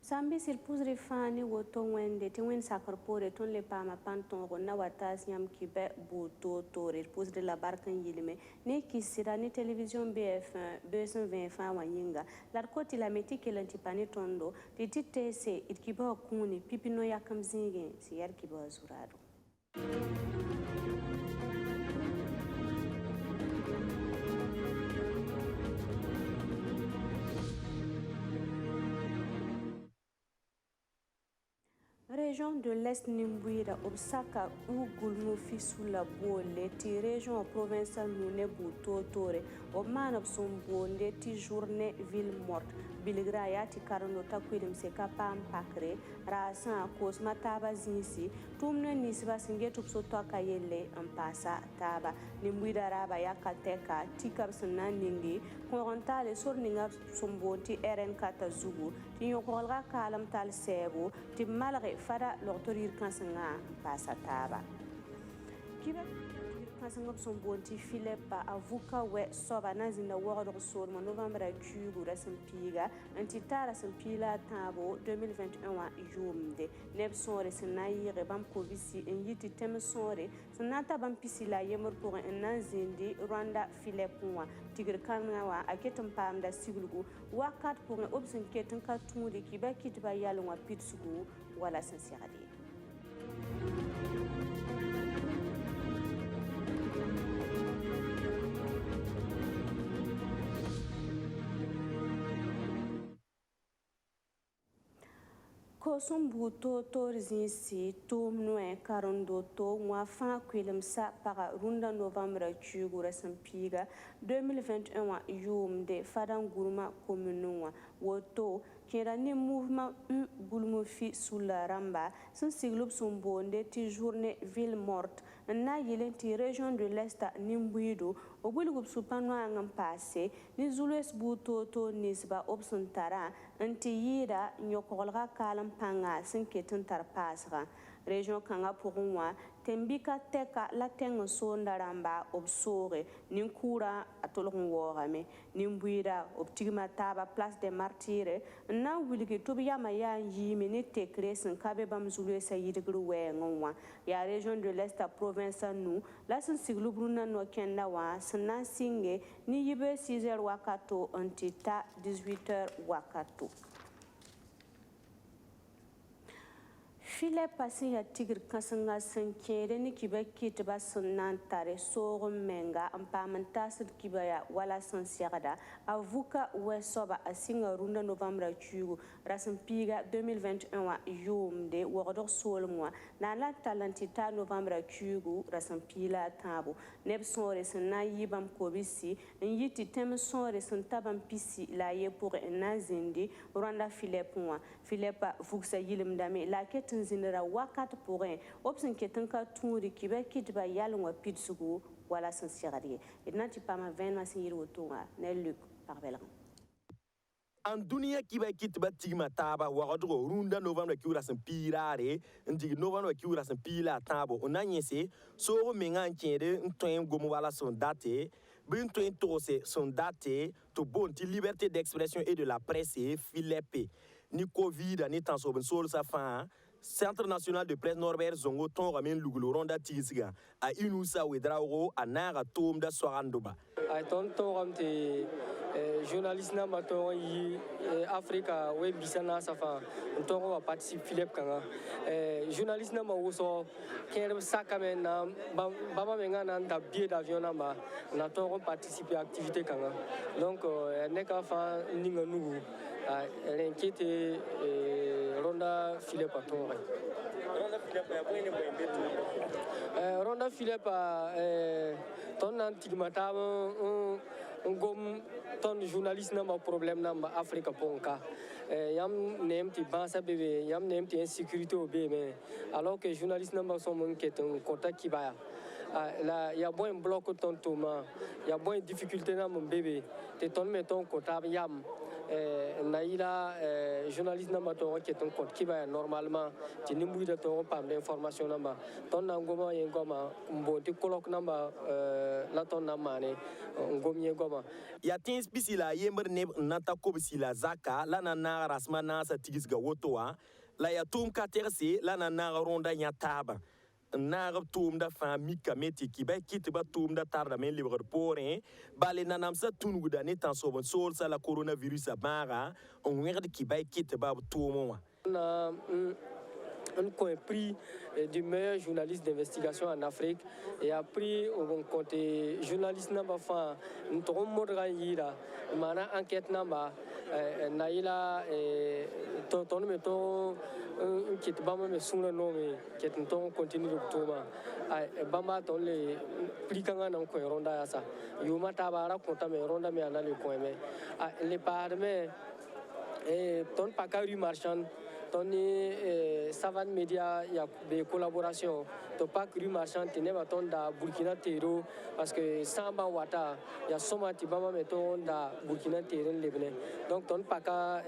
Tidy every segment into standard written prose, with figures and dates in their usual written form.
Sambi sil pusri fani woto wende ti wen sakarpore ton le pama panton na watas nyam kibe buto tore pusri la barkan yilime ne kisira ni television BF1 220 fa wanyinga larkoti la meti kelanti pani tondo tititese itkiba kuni pipino yakamzinge siyar kiba zurado. Région de l'Est Nimbuira, Obsaka ou Gulmufi sous la boule, ti région provinciale Mune Bouto Tore, Oman Obsombo, ti journée ville morte, Bilgraya ti Karanota Kwilim Seka Pam Pakre, Rasan Kosma Taba Zinsi, Tumne Nisba Singet Upsoto Kayele, Ampasa Taba, Nimbuira Raba Yakateka, Tikab Sanandingi, Korantale Sorninga Sombo, ti RN Katazugu, ti Yokolga Kalam Tal Sebo, ti Malare. Fada l'autorité kansanga passa taba kiba kansanga son bonti Philippe avuka we soba nazina woro sur mo novembre kugu rasimpiga antitara simpila tabo 2021 wa jumde nebsore sinayire bam kovisi en yiti temsore sinata bam pisila yemur pour un nazindi Rwanda Philippe wa tigir kanga wa aketum pamda siglugu wakat pour un obsin ketin ka tundi kiba kitba yalwa pitsugu wala sincérité. Kosum buto torzinsi tumnoe karondoto mwafa kwilimsa para runda novembre chugura sampiga 2021 yumde fadan guruma komunwa woto kirani mouvement u gulmufi sous la ramba son siglub sombonde ti journée ville morte na yelenti région de l'Est Nimbuido obulgub supanwa ngam passé ni zulus buto to nisba obsuntara anti yida nyokolga kalam panga sinketin tarpasra région kanga pourwa tembika teka la tengo sonda ramba obsore ninkura atolon worame nimbuira optigma taba place des martyrs na wilgi tobiya maya yimi ni tekresin kabe bam zulu sayidgru we ngwa ya région de l'Est province nous la sin siglubruna no kenda wa sna singe ni yibe 6h wakato antita 18h wakato. Philippe passé à Tigre Kassanga Sankere ni kiba kitba sunantare soro menga ampamanta kibaya wala sansiagada avuka wesoba asinga runda novembre chugo rasampiga 2021 wa yumde wordor solmwa na la talentita novembre chugo rasampila tabo nebsore sna yibam kobisi yiti tem sore santabam pisi la ye pour nazindi Rwanda Philippe vuksa yilimdame la ket zinera wakat pourrin obsin ketanka turi kiba kitba yalwa pitsugu wala sincérité et nati pas ma 20 masir wotunga ne Luc Parvelan en dunia kiba kitba tigma taba wagadro runda novembre kiura sampirare ndi novembre kiura sampila tabo onanyese so menga nkede ntoen gomo wala son date bin toen tose son date to bonti liberté d'expression et de la presse Philippe ni covid ni tanso sol sa fin Centre national de presse Norbert Zongo ton ramen lugulu ronda tisiga a inusa wedrauro a nara tom da sorandoba a ton ramte journaliste na maton yi Africa we bisana safa ton va participer Philippe kanga journaliste na mawoso ker sakamen na baba menga na da billet d'avion na ton participer activité kanga donc ne ka fa ninga nugu l'inquiété Ronda Philippe à ton Ronda Philippe ton antigmata un gom ton journaliste n'a pas problème n'a pas Afrique ponka yam nem ti bansa bébé yam nem ti insécurité au bébé alors que journaliste n'a pas son enquête un contact qui va là il y a bon bloc ton toma il y a bon difficulté dans mon bébé te ton mettons comptable yam naïla journaliste n'a pas qui est un compte qui va normalement tu n'es pas de ton pas d'information n'a pas ton angoma y ngoma bon tu colloque n'a pas la ton n'a mané ngomi ngoma ya tens bisila yember ne nata ko bisila zaka la na na rasma na sa tigis ga wotoa la ya tum ka terse la na na ronda nya taba na tum da fami kameti ki ba kit ba tum da tarda men libre porin bale na nam sa tunu da ne tan so bon sol sa la coronavirus abara on werde ki ba kit ba tum wa na un prix du meilleur journaliste d'investigation en Afrique et a pris au compte journaliste namba fa ntoron modra yira mana enquête namba naila ton meton qui te bama me suna no me qui te ton continue de toma bama ton le prix kanga na ko ronda ya sa yuma tabara konta me ronda me ana le ko me le parme ton pakari marchand Tony Savane Media, il y a des collaborations. Tu pas cru marchand, tu n'es pas ton da Burkina Tero parce que Samba Wata, il y a souvent tu vas mettre ton da Burkina Tero Lebanon. Donc ton pas qu'à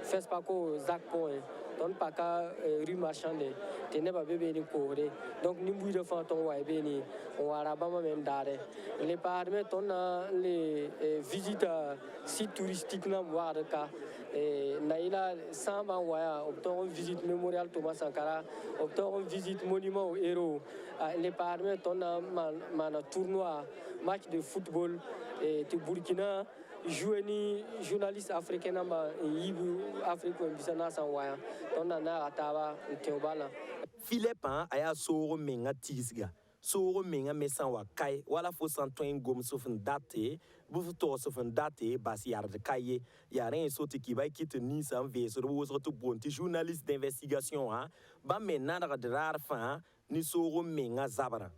faire pas qu'au Zach Point, ton pas qu'à rue marchand, tu n'es pas bébé ni pauvre. Donc ni bouille de fantôme ou béni, on a rabama même d'arrêt. Les parmi ton les visites sites touristiques na voir de cas. Naïla Samba Waya, obtient une visite mémorial Thomas Sankara, obtient une visite monument aux héros. Les parmi ton man tournoi, match de football, et Burkina, jouer journaliste africain, africain, bisana Sanwaya, ton nana ataba, Théobala. Philippe aya soro menga tisga soro menga mesan wa kai wala fo santoin gom sofun date bufu to sofun date bas yar de kaye ya ren soti ki bay kit ni sam ve so wo so to bonti journaliste d'investigation ba menna de rar fa ni soro menga zabara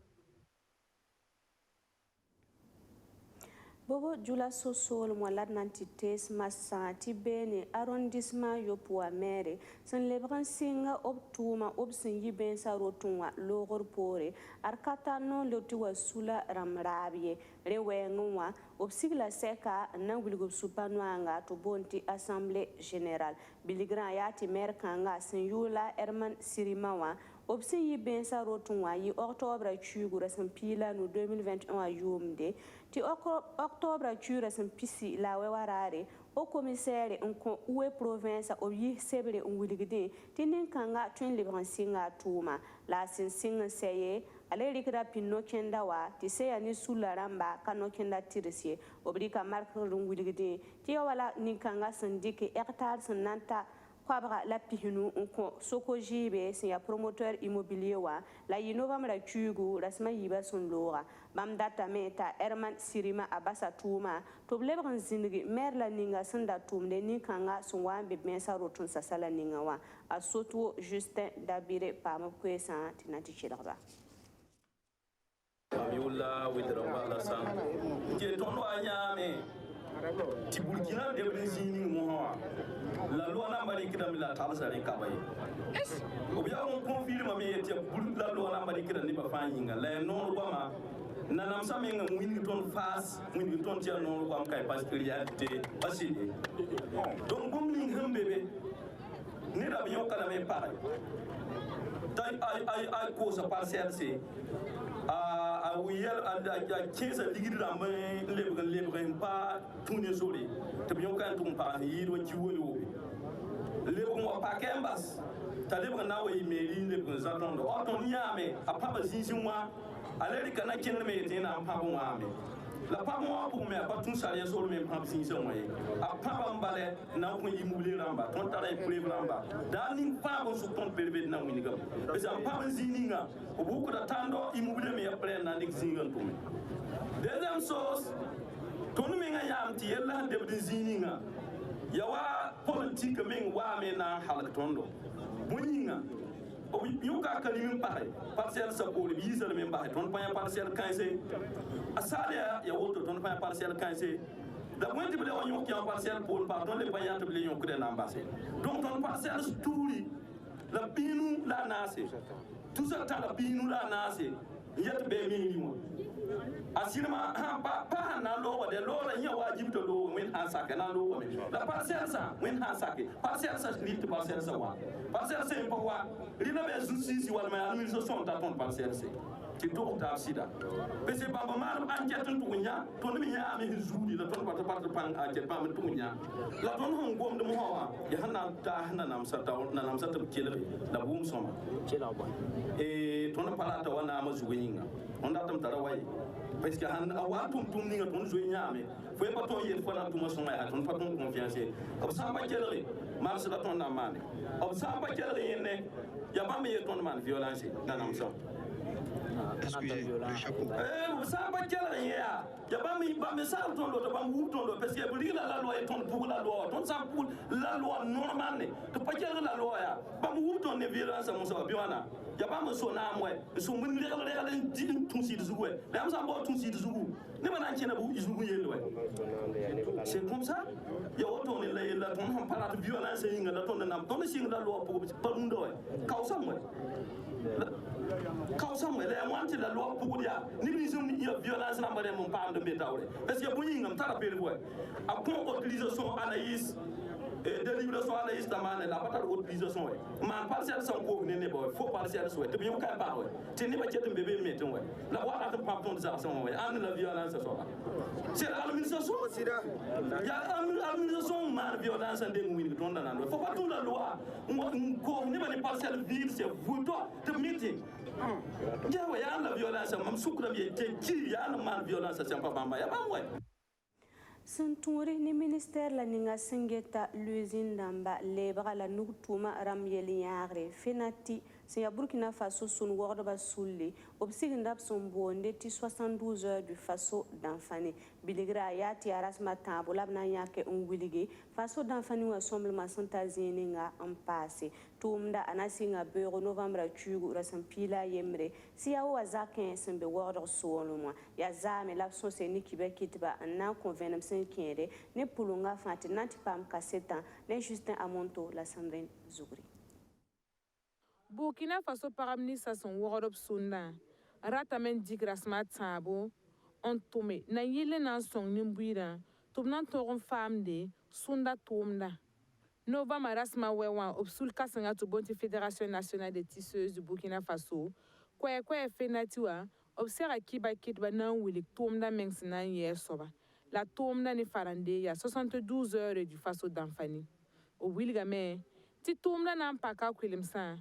Bobo Jula Sosol Moalad Nantites Massanti Bene arrondissement Yopua Mere San Lebran Singa Obtuma Obsin Yiben Sarotunwa Logor Pore Arkata non Lotua Sula Ramrabie Rewengwa Obsigla Seka Nangulgub Supanuanga to Bonti Assemblée Générale Biligran Yati Merkanga Senyula Herman Sirimawa Obsin Yiben Sarotunwa yi Octobre Chugura Sampila no 2021 Yumde Ti octobre chure sem pisi la wewarare o commissaire nko uwe province o yi sebre ngwiligde tinin kanga twin libransinga tuma la sinsinga seye ale rikra pinno kenda wa ti seya ni sularamba kano kenda tirsie obrika mark ngwiligde ti wala ninkanga sindike hectare sananta Kwabra la pihinu unko soko jibe sin ya promoteur immobilier wa la yinovamra chugu rasma yiba sun lora bam data meta Herman Sirima abasa tuma to blebran zingi mer la ninga sanda tumde ni kanga sunwa be mensa rotun sasala ninga wa asoto Justin Dabire pam kwesa tinati chiraba Amiola widraba la sang je tono anyame ti Burkina de Brésil mo la loi n'a pas dit que la table serait cabay. Ou bien on confirme mais la loi n'a pas dit que la pas yinga la non roi nanam samenga Winton face Winton tia non roi kai parce que réalité facile. Donc bon ling bébé ni la bien kala me pareil. Ai cause parcielle c'est a wiyel a 15 ligid rambe lebre pas tourner soli te bien kan tum pa yi do ci woyo lebre mo pa kembas ta lebre na way mairie lebre zaton do oton yame a pa bazinzi moi aleri kana ken me tena pa bo ame la pa mo pour me pas tout ça les solo même pa bazinzi moi a pa bambale na ko immobilier ramba ton tara e preuve ramba daning pa bo su ton perbe na wini gam parce que pa bazinzi nga o beaucoup de tando immobilier me après na dik zingan to me deuxième chose tonu me nga yam ti yella de bazinzi nga yawa politique men wa me na halak tondo buninga o yuka kalim pare parcelle sa ko le bizal men ba ton pa parcelle 15 asale ya woto ton pa parcelle 15 da wonti bele on yok ya parcelle pour pardon le payant bele yon ko de ambassade donc ton parcelle stouri la binu la nase tout ça ta la binu la nase yet be mi mo asirma pa na lo de lo la nya wajib to lo wen han sak na lo me la parcelle sa wen han sak parcelle sa ni to parcelle sa wa parcelle sa impo wa rina be justice wala ma administration ta ton parcelle sa ti to ta sida pese baba ma enquête to nya to ni nya ami zuri la ton pat pan a je pa to nya la ton hon gom de mo wa ya hanna ta hanna nam sa ta na nam sa to kele la bum soma kela ba ton pala ta wana ma zuwinga on da tam tara wai parce que han awa tum ninga ton zo nyame foi pas ton yel fona tum so ma ton pas ton confiance ab samba kelere mar sa ton na mane ab samba kelere ne ya ba me ton man violence na nam so excusez le chapeau samba kelere ya ba me sa ton do ba wu ton do parce que bu la loi ton pour la loi ton sa pour la loi normale to pas kelere la loi ya ba wu ton ne violence mo so bi wana ya ba mo so na mo so mun regal din tun si zuwe la am sa bo tun si zuwe ne ba nan chena bu zuwe yele we c'est comme ça ya woto ne la ton ham para de violence inga la ton na ton si la loi pour pas ndo causa mo la mo anti la loi pour dia ni zum ya violence na bare mon pa de metawre parce que bu ngam tara pele boy a con utilisation analyse délibération à la la patate utilisation man partiel sans ko ne boy faut partiel souhait te bien ka ba te ne ba jetum bébé meton ouais la wa ta pa ton ça son ouais an la violence ça c'est l'administration il y a l'administration man violence de mouine ton dans faut pas tout la loi ko ne ba ne partiel vide c'est vous toi te meeting ya ouais ya la violence mam soukra bien te qui ya man violence c'est pas bamba ya ba ouais Senturi ni ministère la ninga singeta l'usine d'amba lebra la nugtuma ram yeliare fenati c'est Burkina Faso son wordoba souli obsigindap son bonde ti 72 heures du Faso d'Anfani biligra yati arasma tambo labna yake unwilige Faso d'Anfani wa somblement santazini nga en passé tumda anasinga beuro novembre tugu rasampila yemre siya wa zakin sembe wordo solo moi ya zame l'absence c'est ni kibekitba na convenam kende ne pulunga fati nanti pam kaseta ne Justin Amonto la Sandrine Zougri Burkina Faso paraministre son worop sunda ratamen digrasma tabo on tome na yele na song nimbuira tobnan toron famde sunda tomda nova marasma wewa obsul kasanga to bonti Fédération nationale des tisseuses du Burkina Faso kwa fenatiwa obsera kiba kitba na wili tomda mengsina yesoba la tomda ni farande ya 72 heures du Faso d'Anfani o wilgame ti tomda na mpaka kwilimsa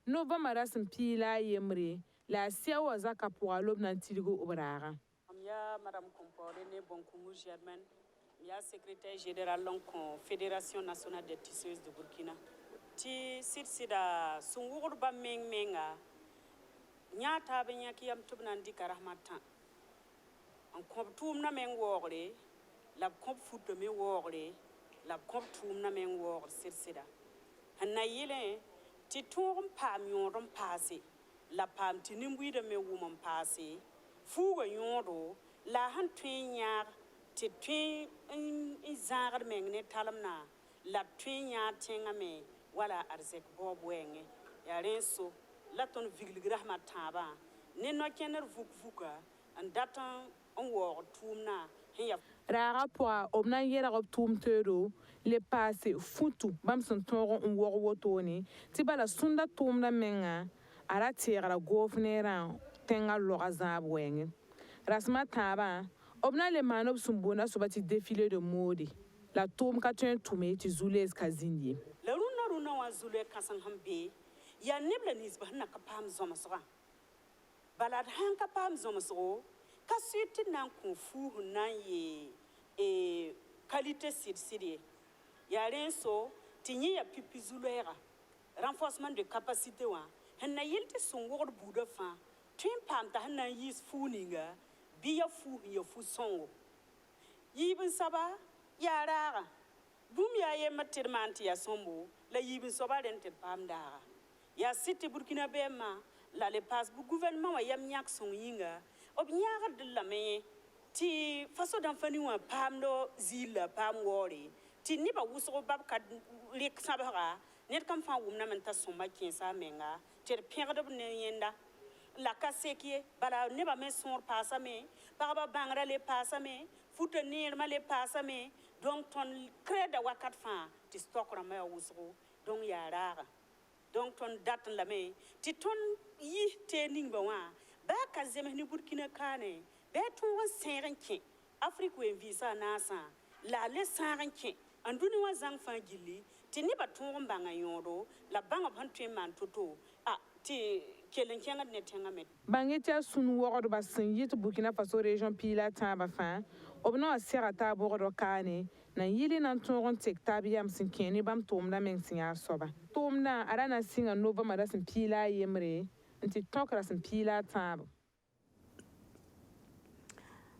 nova marasim pila yemre la siawa zaka pour alob nan tiligo obraga ya madame Comporé ne Bonkumu Germaine ya secrétaire général donc Fédération nationale des tisseuses de Burkina ti sida sungur ba menga nyata be nyaki yam tubnan dikarahmatan en kom tum na men wogre la kom futo me wogre la kom tum na men wogre sida hanna yele ti tum pam yondom passé la pam ti nimbu de me woman passé fuga yondo la han twinyar ti twin zagar mengne talamna la twinyar tenga me wala arzek bob wenge ya renso la ton vigligra mataba ne no kener vukvuka and datan on wor tumna hiya raga poa obna yera rob tum tero le passé futu bam son toron on wor wotoni ti bala sunda tumna menga ara tira gofnera tenga loga zab wenge rasma taba obna le manob sumbona sobati défilé de mode la tum ka tun tume ti zules kazindi la runa wa zule kasan hambe ya nibla nisba na kapam zomasra balad han kapam zomasro ka suite nan kun fu nan ye qualité sirsirie ya renso tinyi ya pipi zulera renforcement de capacité wa hanna yilti sungor buda fa twin pam ta hanna yis fu ninga biya fu ya fu songo yibin saba ya rara bum ya ye matirmanti ya sombo la yibin soba den te pam dara ya cité Burkina Bema la le passe bu gouvernement wa yam nyak son yinga ob nyaga de la me ti Faso d'Anfani wa pam do zila pam wori ti ni ba wuso bab ka lek sabara net kam fa wumna men ta somba kin sa menga ter perde ne yenda la kaseki bala ne ba me sor pasame parba bangra le pasame futenir ma le pasame donc ton creda wakat fa ti stokra ma wusgo donc ya rara donc ton date la me ti ton yi tening ba wa ba ka zeme ni burkina kane be ton serenki afrique we visa nasa la le sarenki anduni wa zang fa gilli ti ni ba ton banga yodo la banga bantu man toto ti kelen kenga ne tenga met Bangetia sun wogod ba sin yit Burkina Faso region pila taba fa obno asera ta bogodo kane na yili nan tongon tek tabiyam sin keni bam tomda men sin ya soba tomda arana singa nova mara sin pila yemre nti tokra sin pila taba.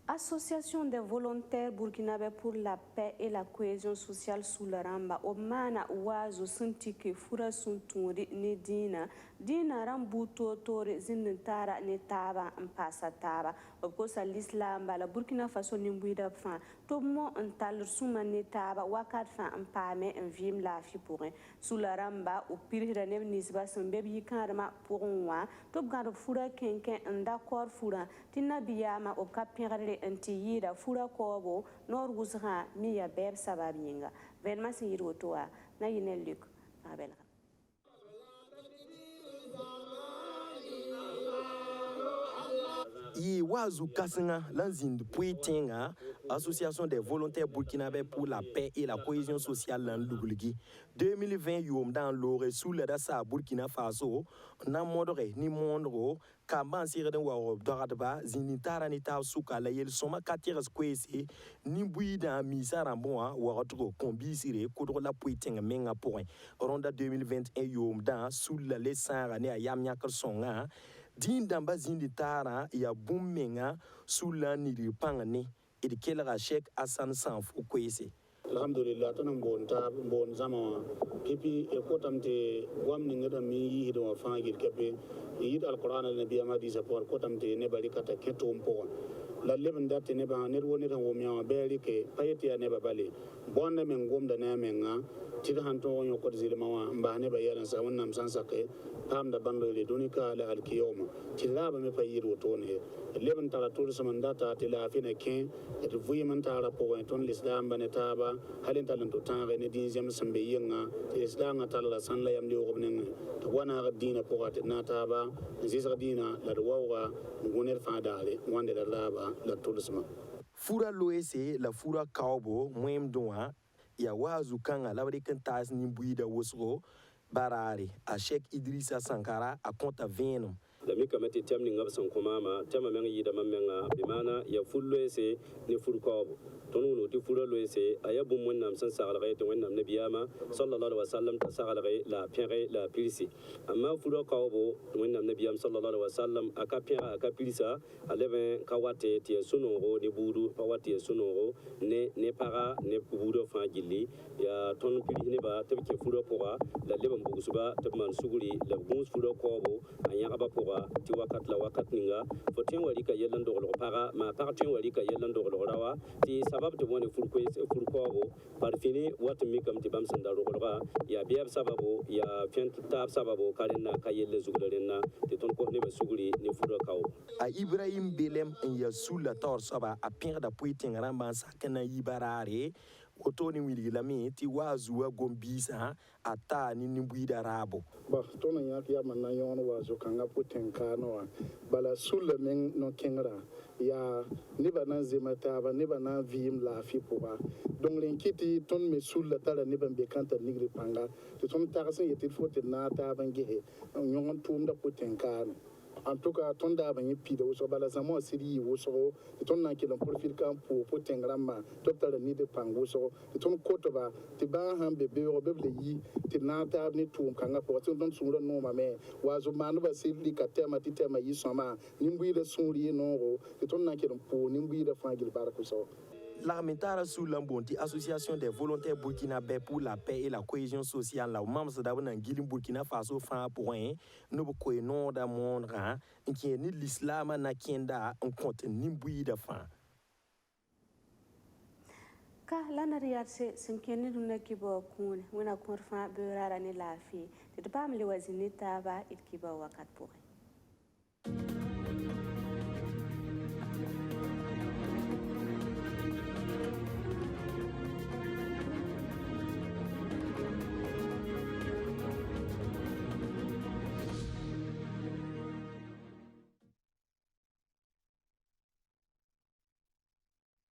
Association des volontaires burkinabés pour la paix et la cohésion sociale sous le ramba Omana Wazo Sintike Fura Sunturi ni Dina Rambuto Tore Zinintara ni Taba Mpasa Taba Okosa l'Islam la Burkina Faso Nimbuida Fan Tomo Ntal Suma ni Taba Wakat Fan Mpame Vim la fi pour sous le ramba au pire de Nisba Sembebi Karma pour un Top Garo Fura Kenken Ndakor Fura Tina Biyama au Capirale anti yida fura kobo nor wusra miya beb sababinga venma singiro toa na yinel luk abelga yi wazu kasinga lanzinde puitenga association des volontaires burkinabés pour la paix et la cohésion sociale lan lugulgi 2020 yom dans l'ore sous le dassa Burkina Faso na modore ni mondro kamban sirden wa doradba zinitara ni ta suka la yel soma katires kwesi ni buida misara boa wa retro kombi sire kodro la puitenga menga point ronda 2021 yom dans sous le lesara ne ayam yakar songa din damba zindi tara ya bummenga sula niri pangane id kelga Sheikh Hassan Sanfu kwese alhamdulillah tanam bon zama pipi e kotamte gwamni ngada mi yido wa fangir kepe yid alquran alnabi amadi sapor kotamte ne bari kata keto mpo la leben date ne ba ne woni tan wo mi ma beri ke payeti ne ba bale bonda men gomda na menga tida hanto wonyo ko zilma wa mba ne ba yalan sa wonnam sansake pamda bando le donika la alkiyoma tilaba me payir wotone leben tala tur samandata tila fina ken et vuyeman tala po ton l'islam banetaba halen talan to tanga ne dinjam sambe yenga islam tala san la yam li wobnen to wana dina po at nataba zisa dina la wawa ngoner fadale wande la laba la tursma fura loese la fura kaubo mwem doa ya wazu kanga la kan tas ni buida wosgo barare a Sheikh Idrissa Sankara a konta venum da mi kamati temni ngab san komama tema men yida mamenga bimana ya fullo ese ni furko tonu no ti furo lo ese ayabu monnam san sagalay to wonnam nabiyama sallallahu alaihi wasallam ta sagalay la pere la pilisi amma furo kawbo wonnam nabiyam sallallahu alaihi wasallam aka pere aka pilisa aleve kawate ti sunoro ni budu pawati sunoro ne para ne budu fa gilli ya ton pili ne ba tabke furo poa la leba mbugusuba tabman suguri la gus furo kawbo anya aba poa ti wakat la wakat ninga foten wali ka yelan do para ma parten wali ka yelan do rawa ti sabab de woni furko par fini wat mi kam ti bam sanda ro ya biab sababu ya fent tab sababu kalena ka yelle zugulena ti ton ko ne be suguri ni furo kaw a Ibrahim Belem en ya sula tor saba a pire da puiting ramba sakana yibarare otoni wili lami ti wazu wa gombisa ata ni nimbuida rabo ba tona ya ya man na yon wazu kanga puten kano bala sulle men no kengra ya ni bana zemata ba ni bana vim la fi poa donc len kiti ton me sulle tala ni ban be kanta nigri panga to ton tarasa yeti fote na ta bange nyon tum da puten kano en tout cas ton da ban yipi da so bala samo siri wo so ton na kilon profil kan po tengrama to tala ni de pango so ton koto ba ti ba han be be be yi ti na ta ni tum kan po ton sura no ma me wazo manu ba siri ka tema ti tema yi so ma ni mbi da suri no ro ton na kilon po ni mbi da fangil barako so L'armentara sous l'ambonti association des volontaires burkinabés pour la paix et la cohésion sociale la membres d'abord Guilim Burkina Faso fin point no ko non da mondra qui ni l'islam na kienda on compte ni bui da fin ka lana riyarse sinkeni dunna kibo kun wona korfa berara ni lafi de bam le wazini taba it kiba wakat pour